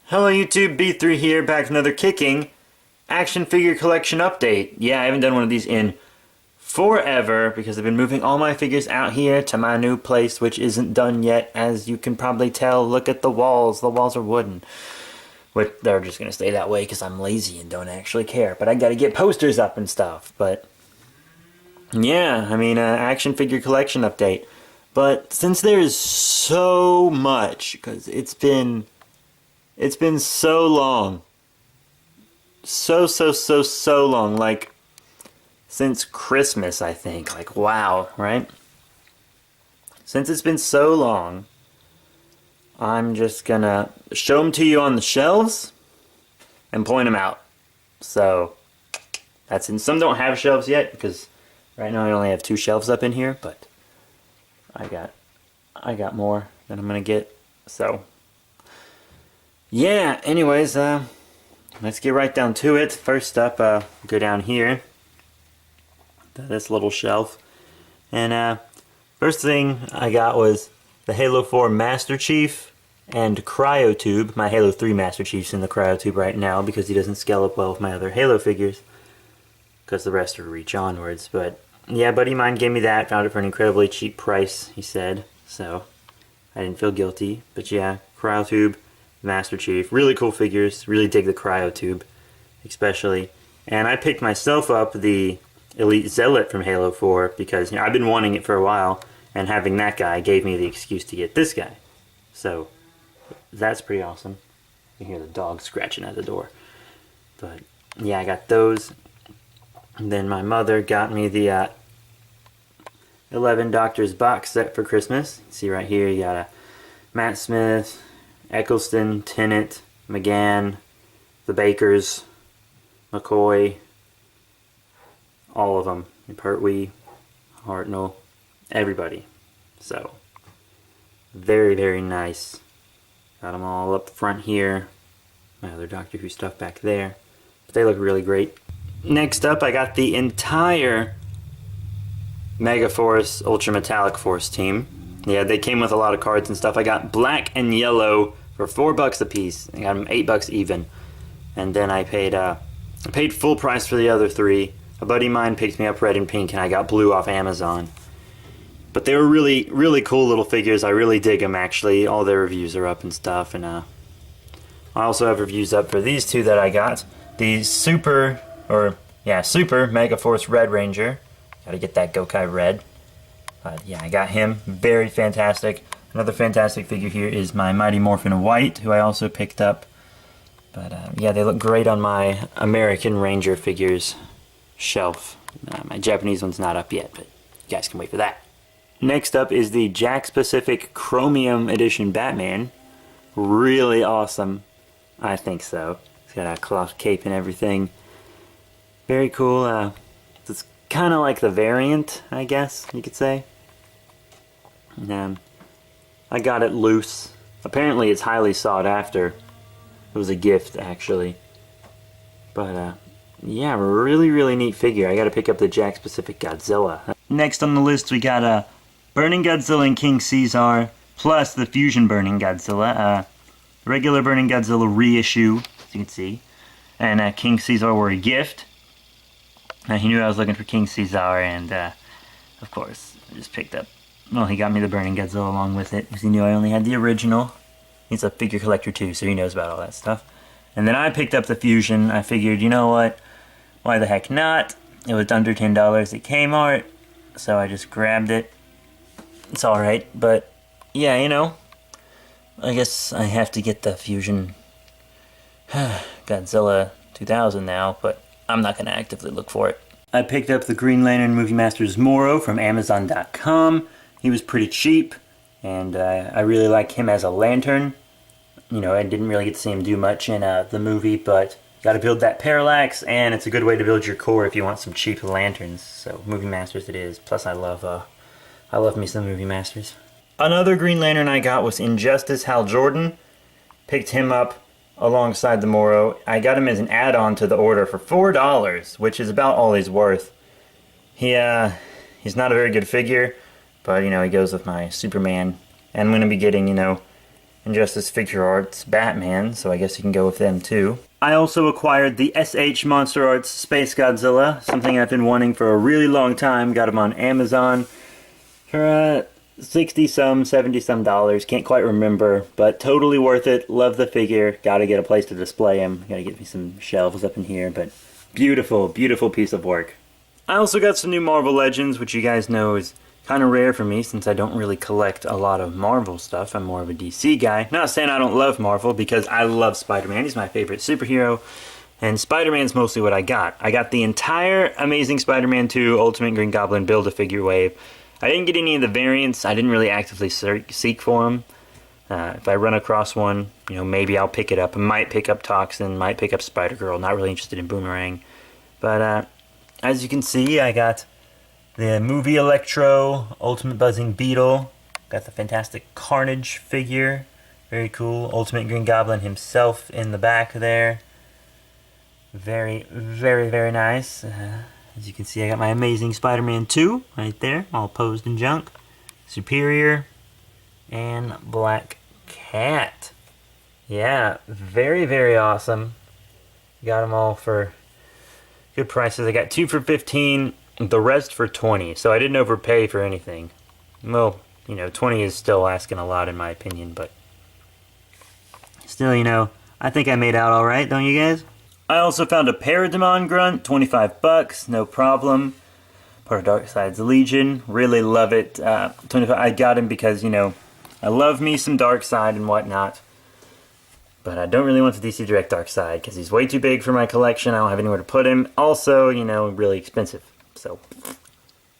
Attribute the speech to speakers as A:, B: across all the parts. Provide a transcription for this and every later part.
A: Hello YouTube, B3 here, back with another kicking action figure collection update. Yeah, I haven't done one of these in forever because I've been moving all my figures out here to my new place, which isn't done yet, as you can probably tell. Look at the walls are wooden. But they're just going to stay that way because I'm lazy and don't actually care. But I got to get posters up and stuff. But yeah, I mean, action figure collection update. But since there is so much, because it's been so long. So long. Like, since Christmas, I think. Like, wow, right? Since it's been so long, I'm just gonna show them to you on the shelves and point them out. So, that's in. Some don't have shelves yet, because right now I only have 2 shelves up in here, but I got more that I'm gonna get. So, yeah, anyways, let's get right down to it. First up, go down here to this little shelf. And first thing I got was the Halo 4 Master Chief and Cryo Tube. My Halo 3 Master Chief's in the Cryo Tube right now because he doesn't scale up well with my other Halo figures, because the rest are reach onwards. But yeah, buddy of mine gave me that, found it for an incredibly cheap price, he said, so I didn't feel guilty. But yeah, Cryo Tube, Master Chief, really cool figures. Really dig the Cryo Tube, especially. And I picked myself up the Elite Zealot from Halo 4 because, you know, I've been wanting it for a while, and having that guy gave me the excuse to get this guy. So that's pretty awesome. You hear the dog scratching at the door. But yeah, I got those. And then my mother got me the 11 Doctors box set for Christmas. See right here, you got a Matt Smith, Eccleston, Tennant, McGann, the Bakers, McCoy, all of them, Pertwee, Hartnell, everybody. So, very nice. Got them all up front here. My other Doctor Who stuff back there. But they look really great. Next up, I got the entire Megaforce Ultra Metallic Force team. Yeah, they came with a lot of cards and stuff. I got black and yellow for $4 a piece. I got them $8 even. And then I paid full price for the other 3. A buddy of mine picked me up red and pink, and I got blue off Amazon. But they were really cool little figures. I really dig them, actually. All their reviews are up and stuff. And I also have reviews up for these 2 that I got. The Super Megaforce Red Ranger. Gotta get that Gokai Red. Yeah, I got him. Very fantastic. Another fantastic figure here is my Mighty Morphin White, who I also picked up. But yeah, they look great on my American Ranger figures shelf. My Japanese one's not up yet, but you guys can wait for that. Next up is the Jakks Pacific Chromium Edition Batman. Really awesome. I think so. It's got a cloth cape and everything. Very cool. It's kind of like the variant, I guess you could say. I got it loose. Apparently it's highly sought after. It was a gift, actually. But yeah, really neat figure. I gotta pick up the Jakks Pacific Godzilla. Next on the list we got Burning Godzilla and King Caesar, plus the Fusion Burning Godzilla. Regular Burning Godzilla reissue, as you can see. And King Caesar were a gift. He knew I was looking for King Caesar, and of course, I just picked up. Well, he got me the Burning Godzilla along with it, because he knew I only had the original. He's a figure collector too, so he knows about all that stuff. And then I picked up the Fusion. I figured, you know what? Why the heck not? It was under $10 at Kmart, so I just grabbed it. It's alright, but yeah, you know, I guess I have to get the Fusion Godzilla 2000 now, but I'm not going to actively look for it. I picked up the Green Lantern Movie Masters Moro from Amazon.com. He was pretty cheap, and I really like him as a lantern. You know, I didn't really get to see him do much in the movie, but you got to build that parallax, and it's a good way to build your core if you want some cheap lanterns. So Movie Masters it is. Plus I love me some Movie Masters. Another Green Lantern I got was Injustice Hal Jordan. Picked him up alongside the Moro. I got him as an add-on to the order for $4, which is about all he's worth. He's not a very good figure, but you know, he goes with my Superman. And I'm going to be getting, you know, Injustice Figure Arts Batman, so I guess you can go with them too. I also acquired the SH Monster Arts Space Godzilla, something I've been wanting for a really long time. Got them on Amazon for 60 some, 70 some dollars, can't quite remember, but totally worth it. Love the figure. Gotta get a place to display him. Gotta get me some shelves up in here, but beautiful, beautiful piece of work. I also got some new Marvel Legends, which you guys know is kind of rare for me since I don't really collect a lot of Marvel stuff. I'm more of a DC guy. Not saying I don't love Marvel, because I love Spider-Man. He's my favorite superhero, and Spider-Man's mostly what I got. I got the entire Amazing Spider-Man 2 Ultimate Green Goblin Build-A-Figure wave. I didn't get any of the variants. I didn't really actively seek for them. If I run across one, you know, maybe I'll pick it up. I might pick up Toxin, might pick up Spider-Girl. Not really interested in Boomerang. But as you can see, I got the movie Electro, Ultimate Buzzing Beetle. Got the Fantastic Carnage figure. Very cool. Ultimate Green Goblin himself in the back there. Very, very, very nice. As you can see, I got my Amazing Spider-Man 2 right there, all posed in junk. Superior. And Black Cat. Yeah, very, very awesome. Got them all for good prices. I got 2 for $15, the rest for $20. So I didn't overpay for anything. Well, you know, 20 is still asking a lot in my opinion, but still, you know, I think I made out all right, don't you guys? I also found a Parademon Grunt, 25 bucks, no problem. Part of Darkseid's Legion, really love it. 25. I got him because, you know, I love me some Darkseid and whatnot. But I don't really want the DC Direct Darkseid because he's way too big for my collection. I don't have anywhere to put him. Also, you know, really expensive. So,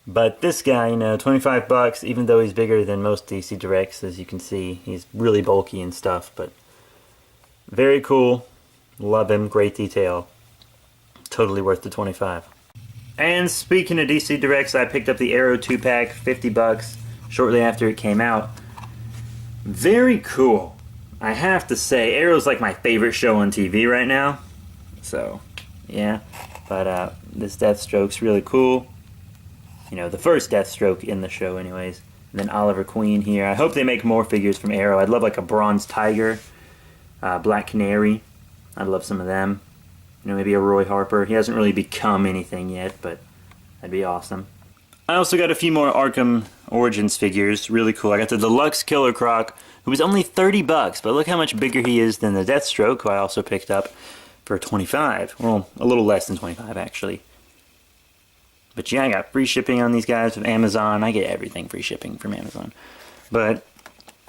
A: but this guy, you know, 25 bucks, even though he's bigger than most DC Directs, as you can see, he's really bulky and stuff, but very cool. Love him, great detail. Totally worth the 25. And speaking of DC Directs, I picked up the Arrow 2-pack, 50 bucks, shortly after it came out. Very cool. I have to say, Arrow's like my favorite show on TV right now. So, yeah. But this Deathstroke's really cool. You know, the first Deathstroke in the show anyways. And then Oliver Queen here. I hope they make more figures from Arrow. I'd love like a Bronze Tiger, Black Canary. I'd love some of them. You know, maybe a Roy Harper. He hasn't really become anything yet, but that'd be awesome. I also got a few more Arkham Origins figures. Really cool. I got the Deluxe Killer Croc, who was only 30 bucks, but look how much bigger he is than the Deathstroke, who I also picked up for 25. Well, a little less than 25, actually. But yeah, I got free shipping on these guys from Amazon. I get everything free shipping from Amazon. But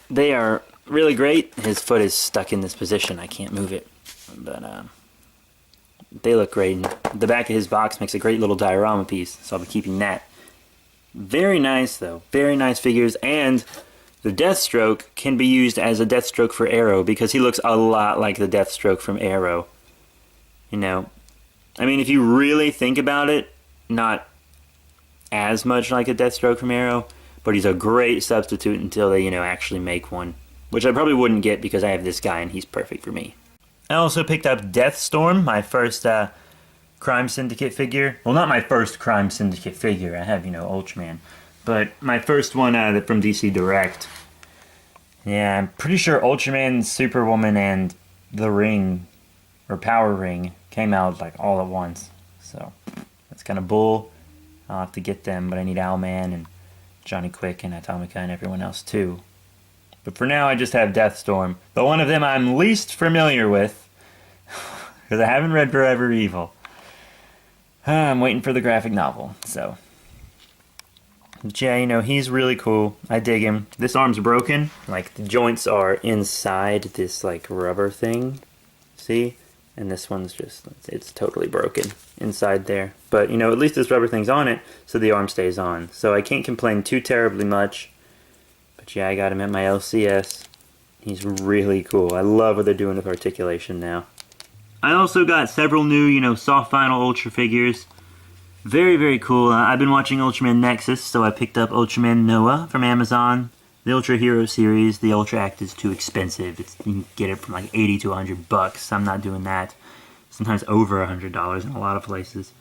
A: they are really great. His foot is stuck in this position. I can't move it. But they look great. The back of his box makes a great little diorama piece, so I'll be keeping that. Very nice, though. Very nice figures. And the Deathstroke can be used as a Deathstroke for Arrow because he looks a lot like the Deathstroke from Arrow. You know, I mean, if you really think about it, not as much like a Deathstroke from Arrow, but he's a great substitute until they, you know, actually make one. Which I probably wouldn't get because I have this guy and he's perfect for me. I also picked up Deathstorm, my first Crime Syndicate figure. Well, not my first Crime Syndicate figure. I have, you know, Ultraman. But my first one from DC Direct. Yeah, I'm pretty sure Ultraman, Superwoman, and The Ring, or Power Ring, came out like all at once. So, that's kind of bull. I'll have to get them, but I need Owlman and Johnny Quick and Atomica and everyone else too. But for now, I just have Deathstorm. The one of them I'm least familiar with, because I haven't read Forever Evil. I'm waiting for the graphic novel, so. But yeah, you know, he's really cool. I dig him. This arm's broken. Like, the joints are inside this, like, rubber thing. See? And this one's just, it's totally broken inside there. But, you know, at least this rubber thing's on it, so the arm stays on. So I can't complain too terribly much. But yeah, I got him at my LCS. He's really cool. I love what they're doing with articulation now. I also got several new, you know, soft vinyl Ultra figures. Very, very cool. I've been watching Ultraman Nexus, so I picked up Ultraman Noah from Amazon. The Ultra Hero series, the Ultra Act is too expensive. You can get it from like 80 to 100 bucks. I'm not doing that. Sometimes over $100 in a lot of places.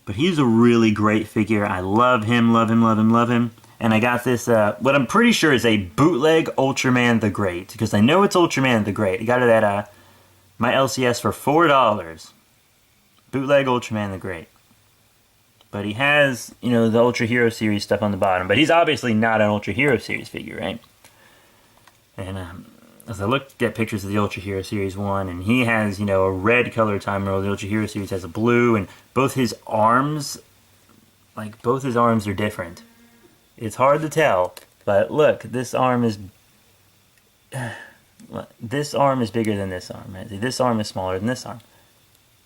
A: But he's a really great figure. I love him, love him, love him, love him. And I got this, what I'm pretty sure is a bootleg Ultraman the Great, because I know it's Ultraman the Great. I got it at my LCS for $4. Bootleg Ultraman the Great. But he has, you know, the Ultra Hero Series stuff on the bottom. But he's obviously not an Ultra Hero Series figure, right? And as I looked at pictures of the Ultra Hero Series 1, and he has, you know, a red color Time Lord. The Ultra Hero Series has a blue, and both his arms, like, both his arms are different. It's hard to tell, but look, this arm is... this arm is bigger than this arm. Right? This arm is smaller than this arm.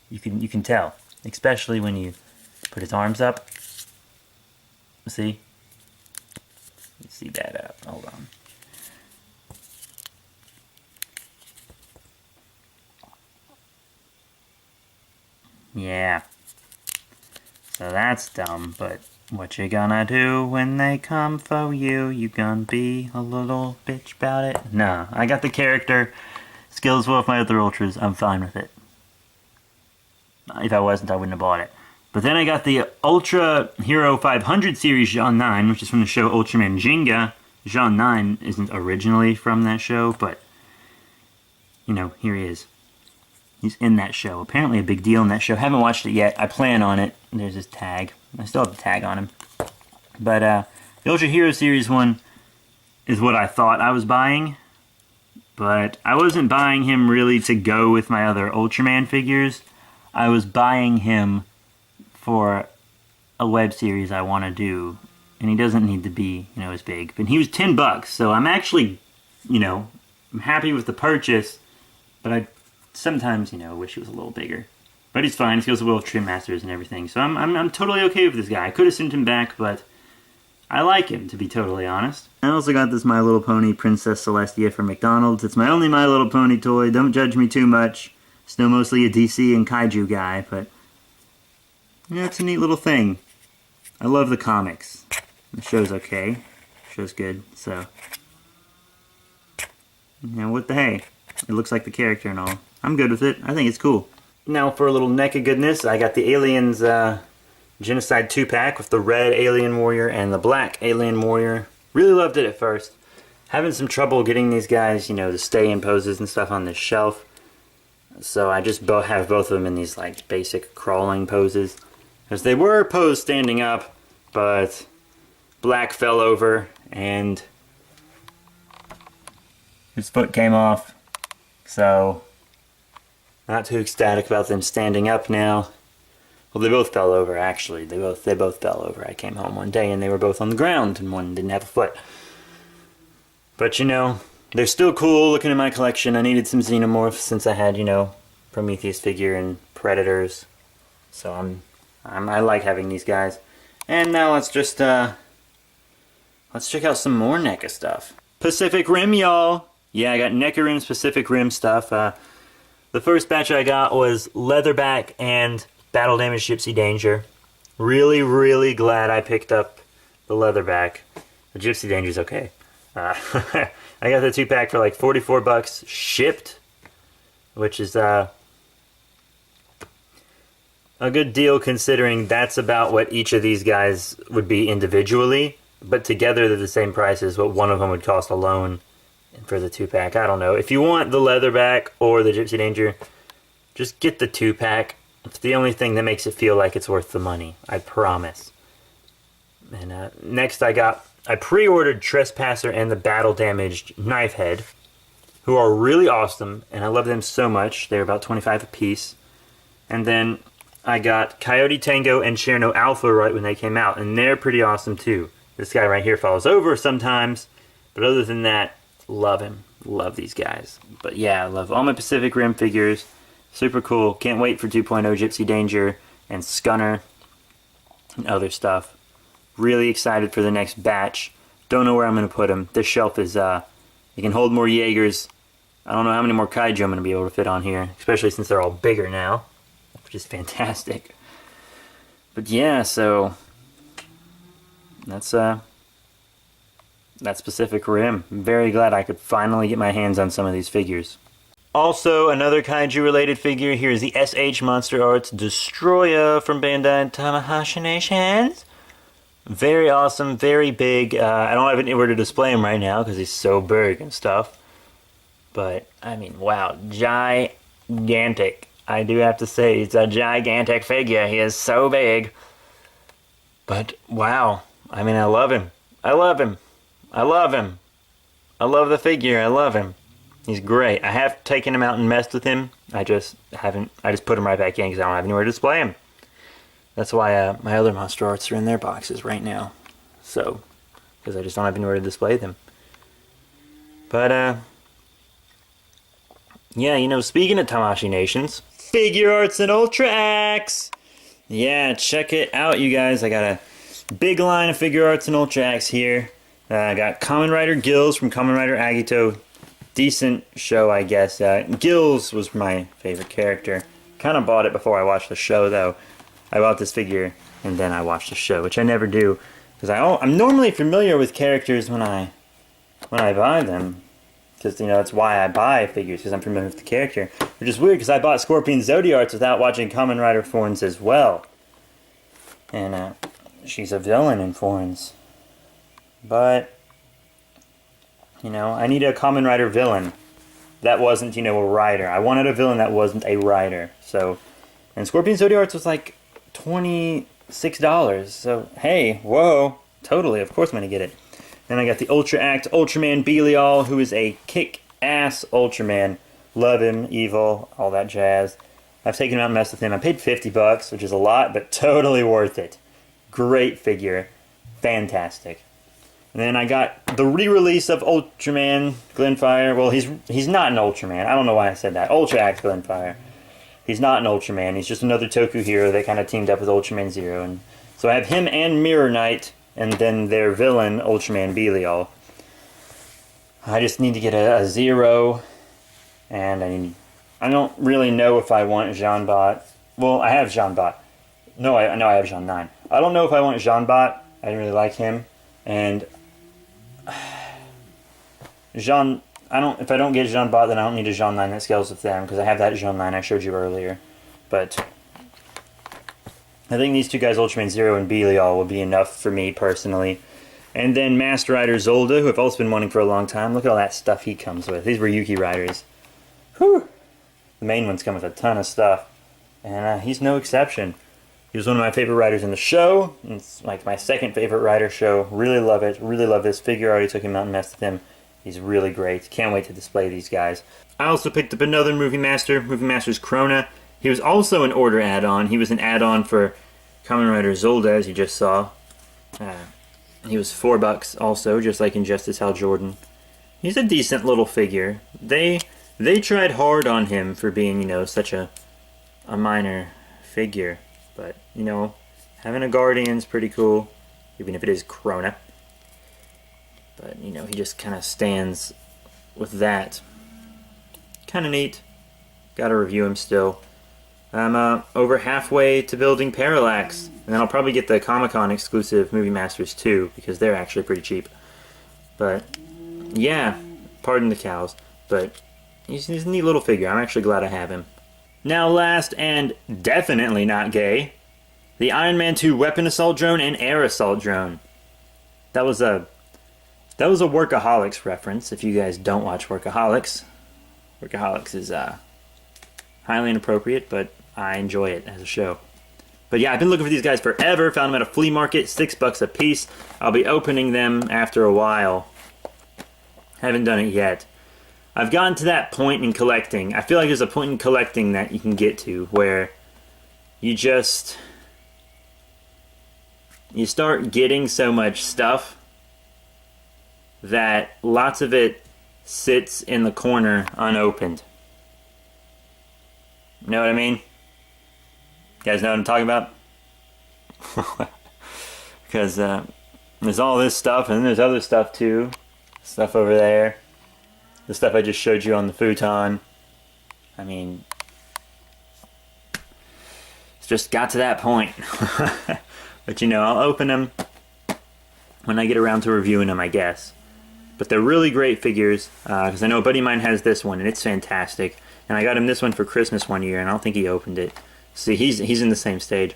A: You can tell, especially when you put his arms up. See? You see that up. Hold on. Yeah. So that's dumb, but what you gonna do when they come for you? You gonna be a little bitch about it? Nah, I got the character. Skills well with my other Ultras. I'm fine with it. If I wasn't, I wouldn't have bought it. But then I got the Ultra Hero 500 series Jean 9, which is from the show Ultraman Ginga. Jean 9 isn't originally from that show, but, you know, here he is. He's in that show. Apparently a big deal in that show. Haven't watched it yet. I plan on it. There's his tag. I still have the tag on him. But the Ultra Hero Series one is what I thought I was buying. But I wasn't buying him really to go with my other Ultraman figures. I was buying him for a web series I want to do. And he doesn't need to be, you know, as big. But he was $10, so I'm actually, you know, I'm happy with the purchase. But I sometimes, you know, wish he was a little bigger. But he's fine. He goes well with Trim Masters and everything. So I'm totally okay with this guy. I could have sent him back, but I like him, to be totally honest. I also got this My Little Pony Princess Celestia from McDonald's. It's my only My Little Pony toy. Don't judge me too much. Still mostly a DC and Kaiju guy, but yeah, it's a neat little thing. I love the comics. The show's okay. The show's good, so. Yeah, what the hey? It looks like the character and all. I'm good with it. I think it's cool. Now for a little neck of goodness, I got the Aliens Genocide 2-pack with the red Alien Warrior and the black Alien Warrior. Really loved it at first. Having some trouble getting these guys, you know, to stay in poses and stuff on this shelf. So I just have both of them in these, like, basic crawling poses. Because they were posed standing up, but black fell over and his foot came off. So, not too ecstatic about them standing up now. Well, they both fell over, actually. They both fell over. I came home one day and they were both on the ground and one didn't have a foot. But, you know, they're still cool looking in my collection. I needed some Xenomorphs since I had, you know, Prometheus figure and Predators. So I like having these guys. And now let's just, let's check out some more NECA stuff. Pacific Rim, y'all! Yeah, I got NECA Rim's Pacific Rim stuff. The first batch I got was Leatherback and Battle Damage Gypsy Danger. Really, really glad I picked up the Leatherback. The Gypsy Danger's okay. I got the 2-pack for like $44 shipped, which is a good deal considering that's about what each of these guys would be individually, but together they're the same price as what one of them would cost alone for the 2-pack. I don't know. If you want the Leatherback or the Gypsy Danger, just get the 2-pack. It's the only thing that makes it feel like it's worth the money. I promise. And next I pre-ordered Trespasser and the Battle Damaged Knifehead, who are really awesome, and I love them so much. They're about $25 a piece. And then I got Coyote Tango and Cherno Alpha right when they came out, and they're pretty awesome too. This guy right here falls over sometimes, but other than that, love him. Love these guys. But yeah, I love all my Pacific Rim figures. Super cool. Can't wait for 2.0 Gypsy Danger and Scunner and other stuff. Really excited for the next batch. Don't know where I'm going to put them. This shelf is, it can hold more Jaegers. I don't know how many more Kaiju I'm going to be able to fit on here, especially since they're all bigger now, which is fantastic. But yeah, so that's Pacific Rim. I'm very glad I could finally get my hands on some of these figures. Also, another Kaiju-related figure. Here is the SH Monster Arts Destroyer from Bandai Tamashii Nations. Very awesome, very big. I don't have anywhere to display him right now because he's so big and stuff. But, I mean, wow, gigantic. I do have to say, it's a gigantic figure. He is so big. But, wow. I mean, I love him. I love him. I love him. I love the figure. I love him. He's great. I have taken him out and messed with him. I just put him right back in because I don't have anywhere to display him. That's why my other Monster Arts are in their boxes right now. So, because I just don't have anywhere to display them. But, yeah, you know, speaking of Tamashii Nations, Figure Arts and Ultra Axe! Yeah, check it out, you guys. I got a big line of Figure Arts and Ultra Axe here. I got Kamen Rider Gills from Kamen Rider Agito. Decent show, I guess. Gills was my favorite character. Kind of bought it before I watched the show, though. I bought this figure, and then I watched the show, which I never do. Because I'm normally familiar with characters when I buy them. Because, you know, that's why I buy figures, because I'm familiar with the character. Which is weird, because I bought Scorpion Zodiarts without watching Kamen Rider Forns as well. And, she's a villain in Forns. But, you know, I need a Kamen Rider villain. That wasn't, you know, a rider. I wanted a villain that wasn't a rider. So, and Scorpion Zodiarts was like $26. So, hey, whoa, totally, of course I'm going to get it. Then I got the Ultra Act Ultraman Belial, who is a kick-ass Ultraman. Love him, evil, all that jazz. I've taken him out and messed with him. I paid $50, which is a lot, but totally worth it. Great figure. Fantastic. And then I got the re-release of Ultraman Glenfire. Well, he's not an Ultraman. I don't know why I said that. Ultra Act Glenfire. He's not an Ultraman. He's just another Toku hero that kind of teamed up with Ultraman Zero. And so I have him and Mirror Knight, and then their villain, Ultraman Belial. I just need to get a Zero, and I don't really know if I want Jean-Bot. Well, I have Jean-Bot. No, I know I have Jean 9. I don't know if I want Jean-Bot. I didn't really like him. And Jean, if I don't get Jean-Bot, then I don't need a Jean 9 that scales with them, because I have that Jean 9 I showed you earlier. But I think these two guys, Ultraman Zero and Belial, will be enough for me personally. And then Master Rider Zolda, who I've also been wanting for a long time. Look at all that stuff he comes with. These were Yuki Riders. Whew! The main ones come with a ton of stuff. And he's no exception. He was one of my favorite riders in the show. It's like my second favorite rider show. Really love it. Really love this figure. I already took him out and messed with him. He's really great. Can't wait to display these guys. I also picked up another Movie Master. Movie Master's Krona. He was also an order add-on. He was an add-on for Kamen Rider Zolda, as you just saw. He was $4 also, just like Injustice Hal Jordan. He's a decent little figure. They tried hard on him for being, you know, such a minor figure. But, you know, having a Guardian's pretty cool, even if it is Krona. But, you know, he just kind of stands with that. Kind of neat. Gotta review him still. I'm over halfway to building Parallax. And then I'll probably get the Comic-Con exclusive Movie Masters too, because they're actually pretty cheap. But, yeah, pardon the cows. But he's a neat little figure. I'm actually glad I have him. Now last, and definitely not gay, the Iron Man 2 Weapon Assault Drone and Air Assault Drone. That was a Workaholics reference, if you guys don't watch Workaholics. Workaholics is highly inappropriate, but I enjoy it as a show. But yeah, I've been looking for these guys forever. Found them at a flea market, $6 a piece. I'll be opening them after a while. Haven't done it yet. I've gotten to that point in collecting. I feel like there's a point in collecting that you can get to where you start getting so much stuff that lots of it sits in the corner unopened. You know what I mean? You guys know what I'm talking about? Because there's all this stuff, and then there's other stuff too. Stuff over there. The stuff I just showed you on the futon. I mean, it's just got to that point. But you know, I'll open them when I get around to reviewing them, I guess. But they're really great figures, because I know a buddy of mine has this one, and it's fantastic. And I got him this one for Christmas one year, and I don't think he opened it. See, he's in the same stage.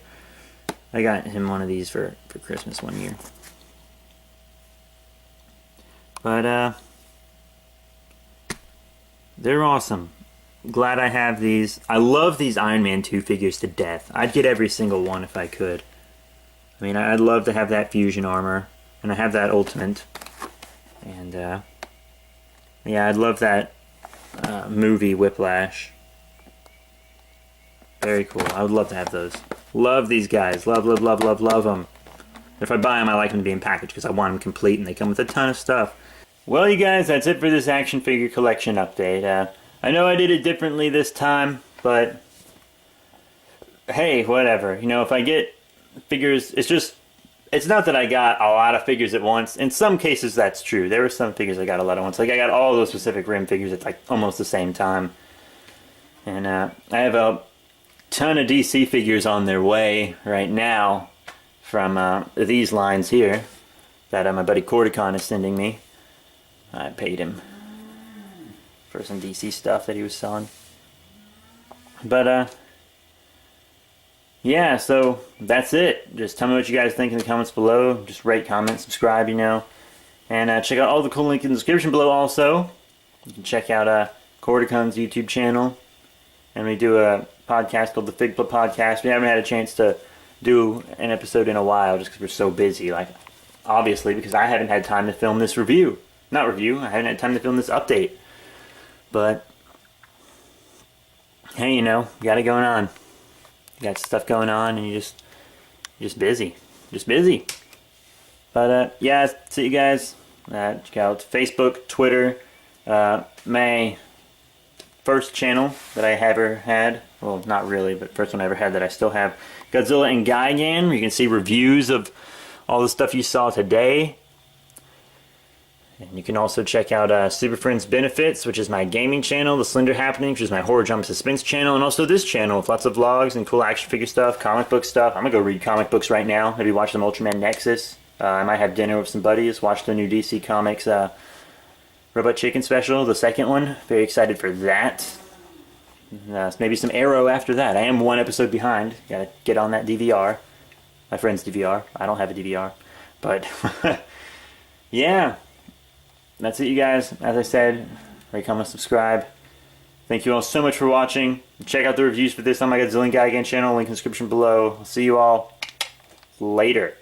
A: I got him one of these for Christmas one year. But they're awesome. Glad I have these. I love these Iron Man 2 figures to death. I'd get every single one if I could. I mean, I'd love to have that fusion armor, and I have that ultimate. And yeah, I'd love that movie Whiplash. Very cool. I would love to have those. Love these guys. Love, love, love, love, love them. If I buy them, I like them to be in package because I want them complete, and they come with a ton of stuff. Well, you guys, that's it for this action figure collection update. I know I did it differently this time, but hey, whatever. You know, if I get figures, it's not that I got a lot of figures at once. In some cases, that's true. There were some figures I got a lot at once. Like, I got all those Pacific Rim figures at, like, almost the same time. And I have a ton of DC figures on their way right now from these lines here that my buddy Corticon is sending me. I paid him for some DC stuff that he was selling. But, yeah, so that's it. Just tell me what you guys think in the comments below. Just rate, comment, subscribe, you know. And check out all the cool links in the description below also. You can check out Corticon's YouTube channel. And we do a podcast called the Fig Flip Podcast. We haven't had a chance to do an episode in a while just because we're so busy. Like, obviously, because I haven't had time to film this review. Not review, I haven't had time to film this update. But, hey, you know, you got it going on. You got stuff going on and you're just busy. Just busy. But, yeah, see you guys. Check out Facebook, Twitter, my first channel that I ever had. Well, not really, but first one I ever had that I still have. Godzilla and Gigan, where you can see reviews of all the stuff you saw today. And you can also check out Super Friends Benefits, which is my gaming channel, The Slender Happening, which is my horror drama suspense channel, and also this channel with lots of vlogs and cool action figure stuff, comic book stuff. I'm going to go read comic books right now. Maybe watch some Ultraman Nexus. I might have dinner with some buddies, watch the new DC Comics Robot Chicken special, the second one. Very excited for that. Maybe some Arrow after that. I am one episode behind. Got to get on that DVR. My friend's DVR. I don't have a DVR. But, yeah. That's it, you guys. As I said, rate, comment, subscribe. Thank you all so much for watching. Check out the reviews for this on my Godzilla and Gigan channel. Link in the description below. I'll see you all later.